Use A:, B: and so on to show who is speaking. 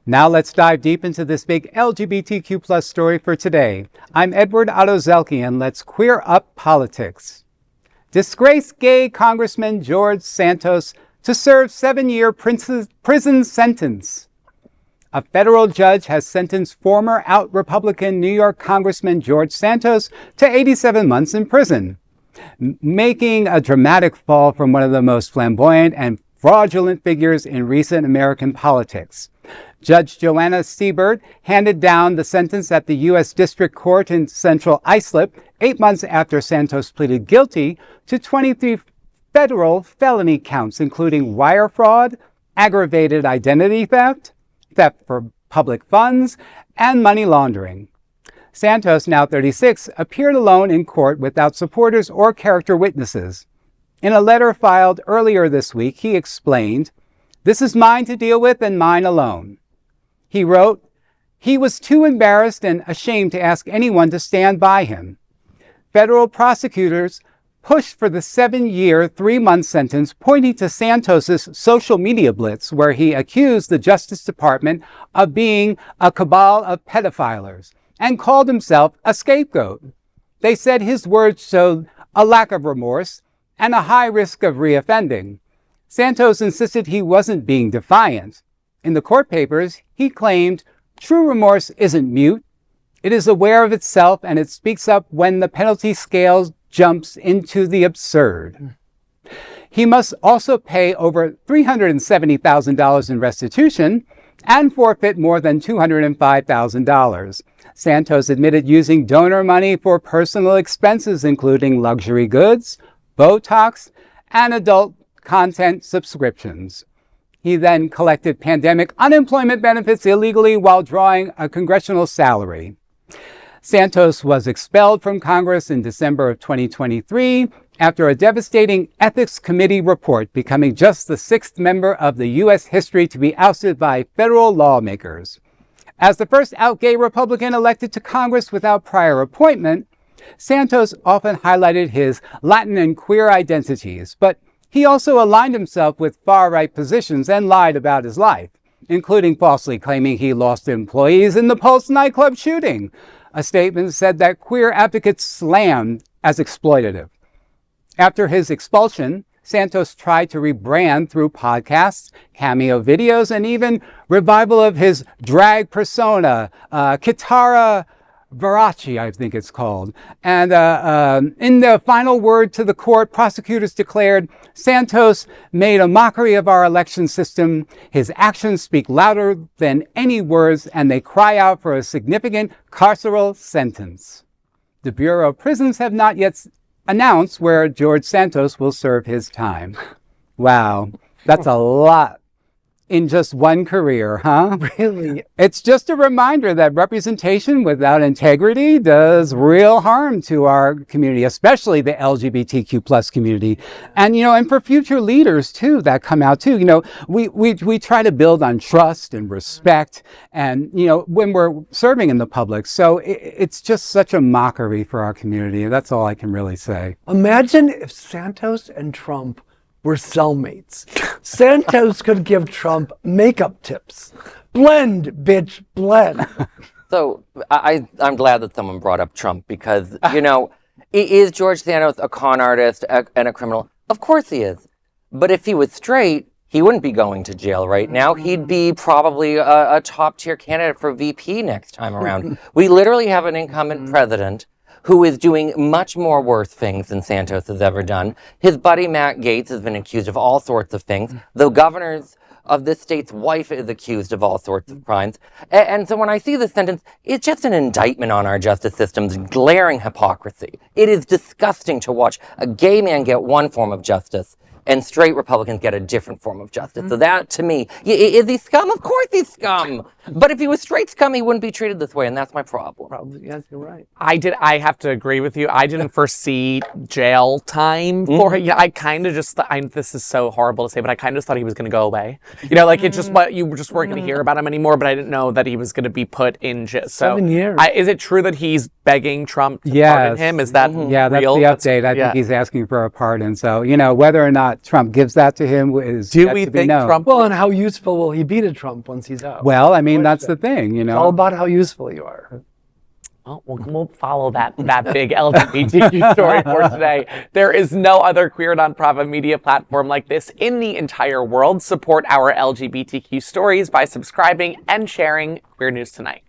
A: Now let's dive deep into this big LGBTQ plus story for today. I'm Edward Otto-Zelke, and let's queer up politics. Disgraced gay Congressman George Santos to serve 7-year prison sentence. A federal judge has sentenced former out Republican New York Congressman George Santos to 87 months in prison, making a dramatic fall from one of the most flamboyant and fraudulent figures in recent American politics. Judge Joanna Siebert handed down the sentence at the U.S. District Court in Central Islip 8 months after Santos pleaded guilty to 23 federal felony counts, including wire fraud, aggravated identity theft, theft for public funds, and money laundering. Santos, now 36, appeared alone in court without supporters or character witnesses. In a letter filed earlier this week, he explained, "This is mine to deal with and mine alone." He wrote, he was too embarrassed and ashamed to ask anyone to stand by him. Federal prosecutors pushed for the 7-year, 3-month sentence, pointing to Santos's social media blitz, where he accused the Justice Department of being a cabal of pedophilers and called himself a scapegoat. They said his words showed a lack of remorse and a high risk of reoffending. Santos insisted he wasn't being defiant. In the court papers, he claimed, "True remorse isn't mute. It is aware of itself, and it speaks up when the penalty scale jumps into the absurd." He must also pay over $370,000 in restitution and forfeit more than $205,000. Santos admitted using donor money for personal expenses, including luxury goods, Botox, and adult content subscriptions. He then collected pandemic unemployment benefits illegally while drawing a congressional salary. Santos was expelled from Congress in December of 2023 after a devastating ethics committee report, becoming just the 6th member of the U.S. history to be ousted by federal lawmakers. As the first out gay Republican elected to Congress without prior appointment, Santos often highlighted his Latin and queer identities, but he also aligned himself with far-right positions and lied about his life, including falsely claiming he lost employees in the Pulse nightclub shooting. A statement said that queer advocates slammed as exploitative. After his expulsion, Santos tried to rebrand through podcasts, cameo videos, and even revival of his drag persona, Kitara Varachi, I think it's called. And in the final word to the court, prosecutors declared, "Santos made a mockery of our election system. His actions speak louder than any words, and they cry out for a significant carceral sentence." The Bureau of Prisons have not yet announced where George Santos will serve his time. Wow, that's a lot in just one career, huh?
B: Really?
A: It's just a reminder that representation without integrity does real harm to our community, especially the LGBTQ plus community. And, and for future leaders too, that come out too, we try to build on trust and respect and, when we're serving in the public. So it's just such a mockery for our community. That's all I can really say.
B: Imagine if Santos and Trump were cellmates. Santos could give Trump makeup tips. Blend, bitch, blend.
C: So I'm glad that someone brought up Trump because, is George Santos a con artist and a criminal? Of course he is. But if he was straight, he wouldn't be going to jail right now. He'd be probably a top tier candidate for VP next time around. We literally have an incumbent president who is doing much more worse things than Santos has ever done. His buddy Matt Gaetz has been accused of all sorts of things. The governor's of this state's wife is accused of all sorts of crimes. And so when I see this sentence, it's just an indictment on our justice system's glaring hypocrisy. It is disgusting to watch a gay man get one form of justice and straight Republicans get a different form of justice. So that, to me, is he scum? Of course he's scum. But if he was straight scum, he wouldn't be treated this way, and that's my problem.
B: Probably, yes, you're right.
D: I have to agree with you. I didn't foresee jail time for him. I kind of just, this is so horrible to say, but I kind of thought he was going to go away. It just, you just weren't going to hear about him anymore, but I didn't know that he was going to be put in jail. So,
B: 7 years.
D: Is it true that he's begging Trump to
A: Yes.
D: pardon him. Is that
A: Yeah, that's
D: real?
A: the update. I
D: yeah.
A: think he's asking for a pardon. So, whether or not Trump gives that to him is
D: Do
A: yet
D: we
A: to be
D: think
A: known.
D: Trump?
B: Well, and how useful will he be to Trump once he's out?
A: Well, I mean, that's the thing,
B: It's all about how useful you are.
D: Well, we'll follow that big LGBTQ story for today. There is no other queer nonprofit media platform like this in the entire world. Support our LGBTQ stories by subscribing and sharing Queer News Tonight.